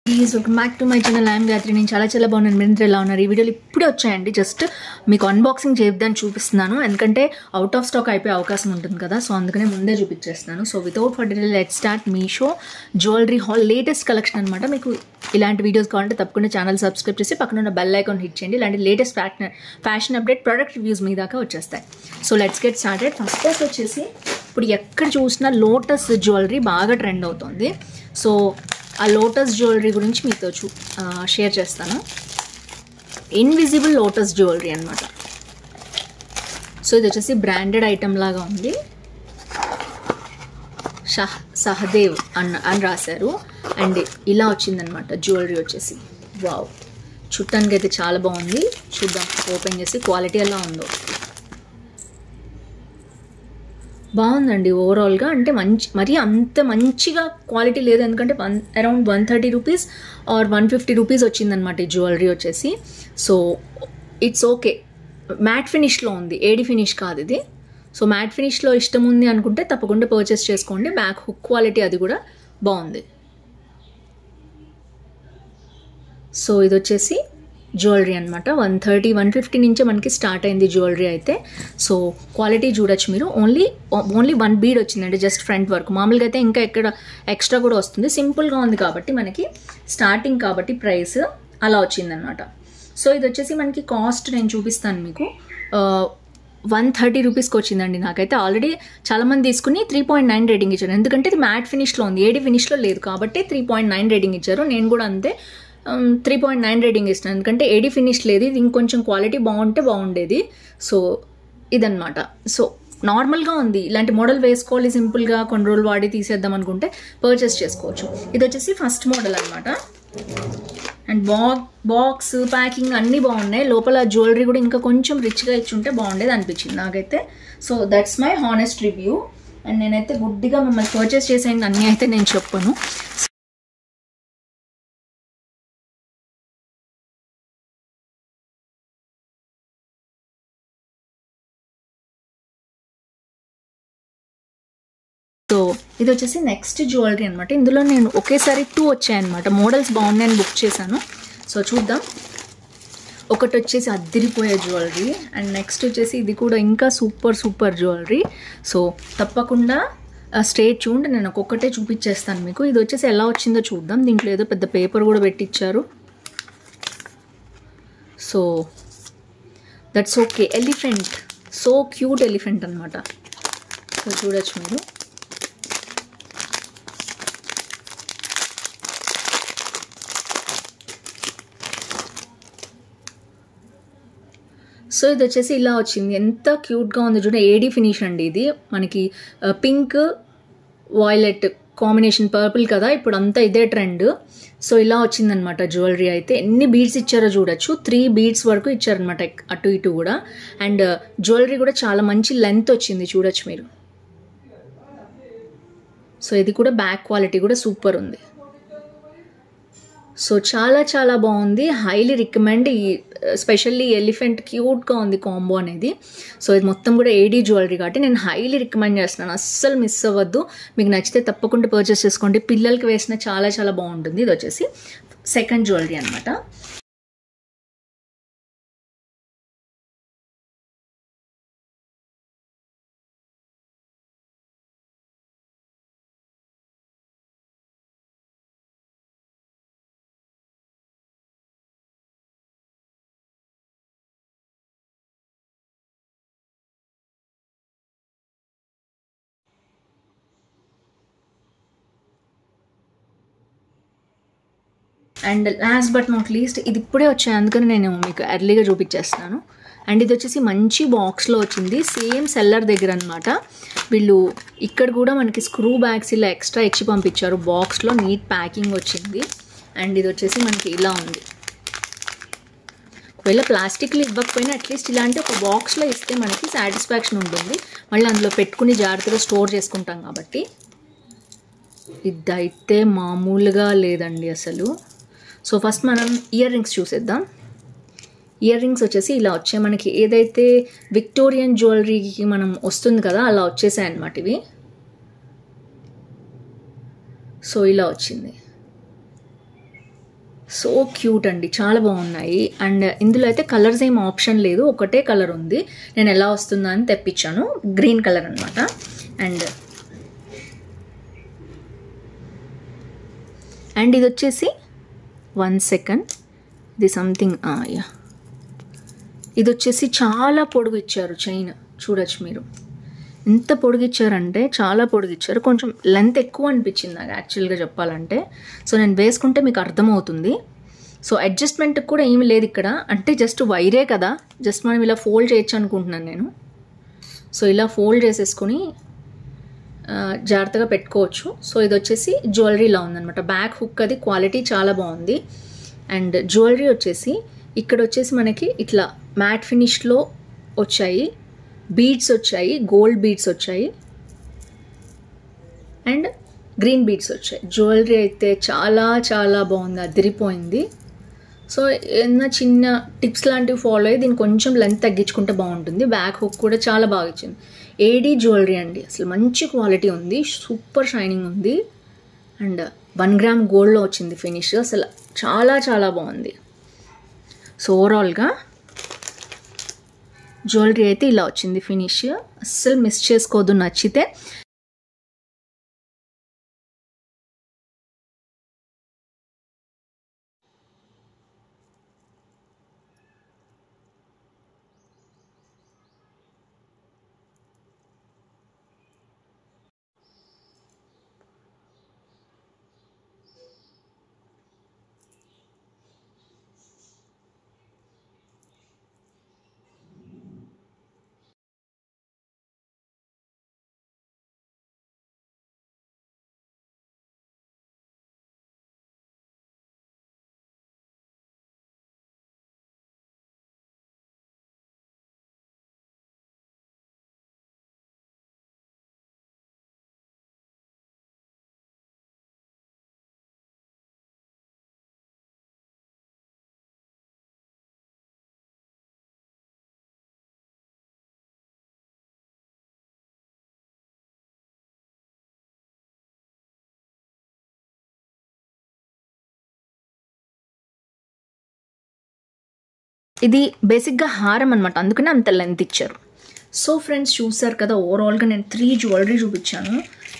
Please welcome back to my channel. I'm Gayatri. నేను చాలా బాగున్నాను. మీరు ఎలా ఉన్నారు? ఈ వీడియోలో ఇప్పుడే వచ్చాయండి. జస్ట్ మీకు అన్బాక్సింగ్ చేద్దామని చూపిస్తున్నాను, ఎందుకంటే అవుట్ ఆఫ్ స్టాక్ అయిపోయే అవకాశం ఉంటుంది కదా, సో అందుకనే ముందే చూపించేస్తున్నాను. So without further delay let's start Meesho jewellery haul latest collection అనమాట. మీకు ఇలాంటి వీడియోస్ కావాలంటే తప్పకుండా ఛానల్ సబ్స్క్రైబ్ చేసి పక్కన ఉన్న బెల్ ఐకాన్ హిట్ చేయండి. ఇలాంటి latest fashion update, product reviews మీ దాకా వచ్చేస్తాయి. So let's get started. First వచ్చేసి ఇప్పుడు ఎక్కడ చూసినా లోటస్ జ్యువెలరీ బాగా ట్రెండ్ అవుతుంది. సో ఆ లోటస్ జ్యువెలరీ గురించి మీతో షేర్ చేస్తాను. ఇన్విజిబుల్ లోటస్ జ్యువెలరీ అనమాట. సో ఇది వచ్చేసి బ్రాండెడ్ ఐటమ్ లాగా ఉంది. సహదేవ్ అని రాశారు. అండ్ ఇలా వచ్చిందనమాట జ్యువెలరీ వచ్చేసి. వావ్, చుట్టానికి అయితే చాలా బాగుంది. చూద్దాం ఓపెన్ చేసి క్వాలిటీ ఎలా ఉందో. బాగుందండి ఓవరాల్గా. అంటే మరీ అంత మంచిగా క్వాలిటీ లేదు, ఎందుకంటే అరౌండ్ 130 రూపీస్ ఆర్ 150 రూపీస్ వచ్చిందనమాట ఈ జ్యువెలరీ వచ్చేసి. So it's okay. మ్యాట్ ఫినిష్లో ఉంది, ఏడి ఫినిష్ కాదు ఇది. సో మ్యాట్ ఫినిష్లో ఇష్టం ఉంది అనుకుంటే తప్పకుండా పర్చేస్ చేసుకోండి. బ్యాక్ హుక్ క్వాలిటీ అది కూడా బాగుంది. సో ఇది వచ్చేసి జ్యువెలరీ అనమాట. 130, 150 నుంచే మనకి స్టార్ట్ అయింది జ్యువెలరీ అయితే. సో క్వాలిటీ చూడొచ్చు మీరు. ఓన్లీ 1 బీడ్ వచ్చిందండి, జస్ట్ ఫ్రంట్ వర్క్. మామూలుగా అయితే ఇంకా ఎక్స్ట్రా కూడా వస్తుంది. సింపుల్గా ఉంది కాబట్టి మనకి స్టార్టింగ్ కాబట్టి ప్రైస్ అలా వచ్చిందనమాట. సో ఇది వచ్చేసి మనకి కాస్ట్ నేను చూపిస్తాను మీకు. 130 రూపీస్కి వచ్చిందండి. నాకైతే ఆల్రెడీ చాలామంది తీసుకుని 3.9 రేటింగ్ ఇచ్చారు, ఎందుకంటే ఇది మ్యాట్ ఫినిష్లో ఉంది, ఏడి ఫినిష్లో లేదు కాబట్టి 3.9 రేటింగ్ ఇచ్చారు. నేను కూడా అంతే 3.9 రేటింగ్ ఇస్తాను, ఎందుకంటే ఏడి ఫినిష్ లేదు. ఇది ఇంకొంచెం క్వాలిటీ బాగుంటే బాగుండేది. సో ఇదనమాట. సో నార్మల్గా ఉంది. ఇలాంటి మోడల్ వేసుకోవాలి సింపుల్గా, కొన్ని రోజులు వాడి తీసేద్దాం అనుకుంటే పర్చేస్ చేసుకోవచ్చు. ఇది వచ్చేసి ఫస్ట్ మోడల్ అనమాట. అండ్ బాక్స్ ప్యాకింగ్ అన్నీ బాగున్నాయి. లోపల జ్యువెలరీ కూడా ఇంకా కొంచెం రిచ్గా ఇచ్చుంటే బాగుండేది అనిపించింది నాకైతే. So that's my honest review. And నేనైతే గుడ్డిగా మిమ్మల్ని పర్చేస్ చేసేయండి అన్నీ అయితే నేను చెప్పను. సో ఇది వచ్చేసి నెక్స్ట్ జ్యువెలరీ అనమాట. ఇందులో నేను ఒకేసారి 2 వచ్చాయన్నమాట. మోడల్స్ బాగున్నాయని బుక్ చేశాను. సో చూద్దాం. ఒకటి వచ్చేసి అద్దిరిపోయే జ్యువెలరీ, అండ్ నెక్స్ట్ వచ్చేసి ఇది కూడా ఇంకా సూపర్ జ్యువెలరీ. సో తప్పకుండా స్టేట్ చూడండి, నేను ఒక్కొక్కటే చూపించేస్తాను మీకు. ఇది వచ్చేసి ఎలా వచ్చిందో చూద్దాం. దీంట్లో ఏదో పెద్ద పేపర్ కూడా పెట్టించారు. So that's okay. Elephant, so cute elephant అనమాట. సో చూడొచ్చు మీరు. సో ఇది వచ్చేసి ఇలా వచ్చింది. ఎంత క్యూట్గా ఉంది చూడండి. ఏడీ ఫినిష్ అండి ఇది. మనకి పింక్ వాయిలెట్ కాంబినేషన్, పర్పుల్ కదా ఇప్పుడు అంతా ఇదే ట్రెండ్. సో ఇలా వచ్చిందనమాట జ్యువెలరీ అయితే. ఎన్ని బీడ్స్ ఇచ్చారో చూడొచ్చు. 3 బీడ్స్ వరకు ఇచ్చారనమాట అటు ఇటు కూడా. అండ్ జ్యువెలరీ కూడా చాలా మంచి లెంత్ వచ్చింది, చూడొచ్చు మీరు. సో ఇది కూడా బ్యాక్ క్వాలిటీ కూడా సూపర్ ఉంది. సో చాలా బాగుంది. Highly recommend. ఈ స్పెషల్లీ ఎలిఫెంట్ క్యూట్గా ఉంది కాంబో అనేది. సో ఇది మొత్తం కూడా ఏడీ జ్యువెలరీ కాబట్టి నేను హైలీ రికమెండ్ చేస్తున్నాను. అస్సలు మిస్ అవ్వద్దు. మీకు నచ్చితే తప్పకుండా పర్చేస్ చేసుకోండి. పిల్లలకి వేసిన చాలా బాగుంటుంది. ఇది వచ్చేసి సెకండ్ జ్యువెలరీ అనమాట. And last but not least, ఇది ఇప్పుడే వచ్చాయి, అందుకని నేను మీకు ఎర్లీగా చూపించేస్తున్నాను. అండ్ ఇది వచ్చేసి మంచి బాక్స్లో వచ్చింది, సేమ్ సెల్లర్ దగ్గర అనమాట. వీళ్ళు ఇక్కడ కూడా మనకి స్క్రూ బ్యాగ్స్ ఇలా ఎక్స్ట్రా ఇచ్చి పంపించారు. బాక్స్లో నీట్ ప్యాకింగ్ వచ్చింది. అండ్ ఇది వచ్చేసి మనకి ఇలా ఉంది. ఒకవేళ ప్లాస్టిక్లు ఇవ్వకపోయినా అట్లీస్ట్ ఇలాంటి ఒక బాక్స్లో ఇస్తే మనకి సాటిస్ఫాక్షన్ ఉంటుంది. మళ్ళీ అందులో పెట్టుకుని జాగ్రత్తగా స్టోర్ చేసుకుంటాం కాబట్టి. ఇదైతే మామూలుగా లేదండి అసలు. సో ఫస్ట్ మనం ఇయర్ రింగ్స్ చూసేద్దాం. ఇయర్ రింగ్స్ వచ్చేసి ఇలా వచ్చాయి. మనకి ఏదైతే విక్టోరియన్ జ్యువెలరీకి మనం వస్తుంది కదా అలా వచ్చేసాయి అన్నమాట ఇవి. సో ఇలా వచ్చింది. సో క్యూట్ అండి, చాలా బాగున్నాయి. అండ్ ఇందులో అయితే కలర్స్ ఏం ఆప్షన్ లేదు, ఒకటే కలర్ ఉంది. నేను ఎలా వస్తుందా అని తెప్పించాను, గ్రీన్ కలర్ అనమాట. అండ్ ఇది వచ్చేసి 1 సెకండ్, ఇది సంథింగ్ యా, ఇది వచ్చేసి చాలా పొడుగు ఇచ్చారు చైన్, చూడొచ్చు మీరు ఎంత పొడిగిచ్చారంటే చాలా పొడిగిచ్చారు. కొంచెం లెంత్ ఎక్కువ అనిపించింది నాకు యాక్చువల్గా చెప్పాలంటే. సో నేను వేసుకుంటే మీకు అర్థమవుతుంది. సో అడ్జస్ట్మెంట్కి కూడా ఏమి లేదు ఇక్కడ, అంటే జస్ట్ వైరే కదా, జస్ట్ మనం ఇలా ఫోల్డ్ చేయొచ్చు అనుకుంటున్నాను నేను. సో ఇలా ఫోల్డ్ చేసేసుకొని జాగ్రత్తగా పెట్టుకోవచ్చు. సో ఇది వచ్చేసి జ్యువెలరీలా ఉందనమాట. బ్యాక్ హుక్ అది క్వాలిటీ చాలా బాగుంది. అండ్ జ్యువెలరీ వచ్చేసి ఇక్కడ వచ్చేసి మనకి ఇట్లా మ్యాట్ ఫినిష్లో వచ్చాయి, బీడ్స్ వచ్చాయి, గోల్డ్ బీడ్స్ వచ్చాయి అండ్ గ్రీన్ బీడ్స్ వచ్చాయి. జ్యువెలరీ అయితే చాలా చాలా బాగుంది, అదిరిపోయింది. సో ఏదైనా చిన్న టిప్స్ లాంటివి ఫాలో అయ్యి దీన్ని కొంచెం లెంత్ తగ్గించుకుంటే బాగుంటుంది. బ్యాక్ హుక్ కూడా చాలా బాగా ఇచ్చింది. ఏడీ జ్యువెలరీ అండి, అసలు మంచి క్వాలిటీ ఉంది, సూపర్ షైనింగ్ ఉంది. అండ్ 1 గ్రామ్ గోల్డ్లో వచ్చింది ఫినిష్, అసలు చాలా చాలా బాగుంది. సో ఓవరాల్గా జ్యువెలరీ అయితే ఇలా వచ్చింది ఫినిష్, అస్సలు మిస్ చేసుకోవద్దు నచ్చితే. ఇది బేసిక్గా హారం అనమాట, అందుకనే అంత లెంత్ ఇచ్చారు. సో ఫ్రెండ్స్ చూసారు కదా, ఓవరాల్గా నేను 3 జ్యువెలరీ చూపించాను.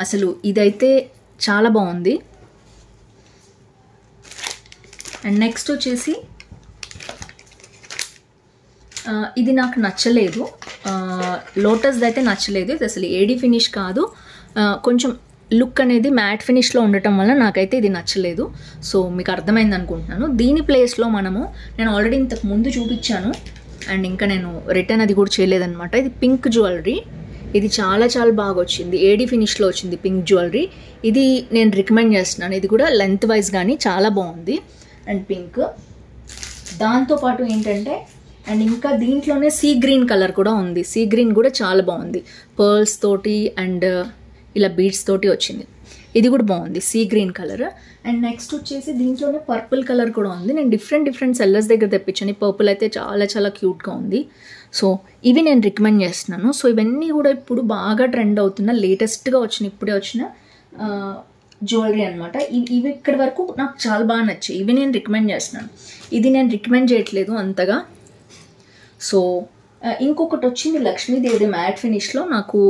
అసలు ఇదైతే చాలా బాగుంది. అండ్ నెక్స్ట్ వచ్చేసి ఇది నాకు నచ్చలేదు, లోటస్ది అయితే నచ్చలేదు. ఇది అసలు ఏడీ ఫినిష్ కాదు, కొంచెం లుక్ అనేది మ్యాట్ ఫినిష్లో ఉండటం వల్ల నాకైతే ఇది నచ్చలేదు. సో మీకు అర్థమైంది అనుకుంటున్నాను. దీని ప్లేస్లో నేను ఆల్రెడీ ఇంతకు ముందు చూపించాను అండ్ ఇంకా నేను రిటర్న్ అది కూడా చేయలేదన్నమాట. ఇది పింక్ జ్యువెలరీ, ఇది చాలా చాలా బాగా వచ్చింది, ఏడీ ఫినిష్లో వచ్చింది పింక్ జ్యువెలరీ. ఇది నేను రికమెండ్ చేస్తున్నాను, ఇది కూడా లెంత్ వైజ్ కానీ చాలా బాగుంది. అండ్ పింక్ దాంతోపాటు ఏంటంటే, అండ్ ఇంకా దీంట్లోనే సీ గ్రీన్ కలర్ కూడా ఉంది. సీ గ్రీన్ కూడా చాలా బాగుంది, పర్ల్స్ తోటి అండ్ ఇలా బీడ్స్ తోటి వచ్చింది. ఇది కూడా బాగుంది, sea green colour. And next వచ్చేసి దీంట్లోనే పర్పుల్ కలర్ కూడా ఉంది. నేను డిఫరెంట్ సెల్లర్స్ దగ్గర తెప్పించాను. ఈ పర్పుల్ అయితే చాలా చాలా క్యూట్గా ఉంది. సో ఇవి నేను రికమెండ్ చేస్తున్నాను. సో ఇవన్నీ కూడా ఇప్పుడు బాగా ట్రెండ్ అవుతున్న లేటెస్ట్గా ఇప్పుడే వచ్చిన జ్యువెలరీ అనమాట. ఇవి ఇక్కడి వరకు నాకు చాలా బాగా నచ్చాయి, ఇవి నేను రికమెండ్ చేస్తున్నాను. ఇది నేను రికమెండ్ చేయట్లేదు అంతగా. సో ఇంకొకటి వచ్చింది లక్ష్మీదేవి మ్యాట్ ఫినిష్లో. నాకు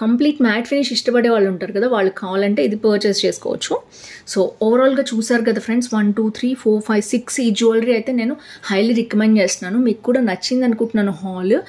కంప్లీట్ మ్యాట్ ఫినిష్ ఇష్టపడే వాళ్ళు ఉంటారు కదా, వాళ్ళు కావాలంటే ఇది పర్చేస్ చేసుకోవచ్చు. సో ఓవరాల్గా చూసారు కదా ఫ్రెండ్స్, 1 2 3 4 5 6 ఈ జ్యువెలరీ అయితే నేను హైలీ రికమెండ్ చేస్తున్నాను. మీకు కూడా నచ్చింది అనుకుంటున్నాను హాల్.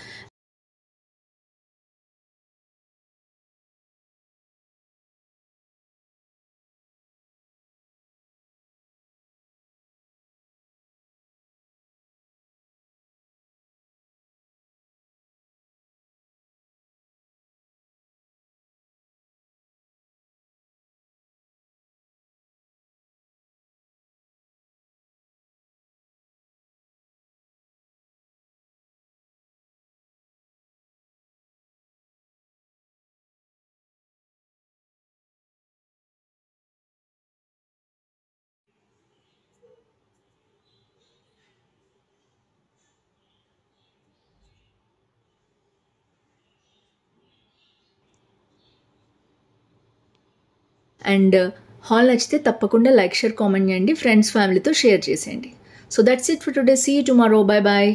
అండ్ హాల్ నచ్చితే తప్పకుండా లైక్ షేర్ కామెంట్ చేయండి, ఫ్రెండ్స్ ఫ్యామిలీతో షేర్ చేసేయండి. So that's it for today. See you tomorrow. Bye bye.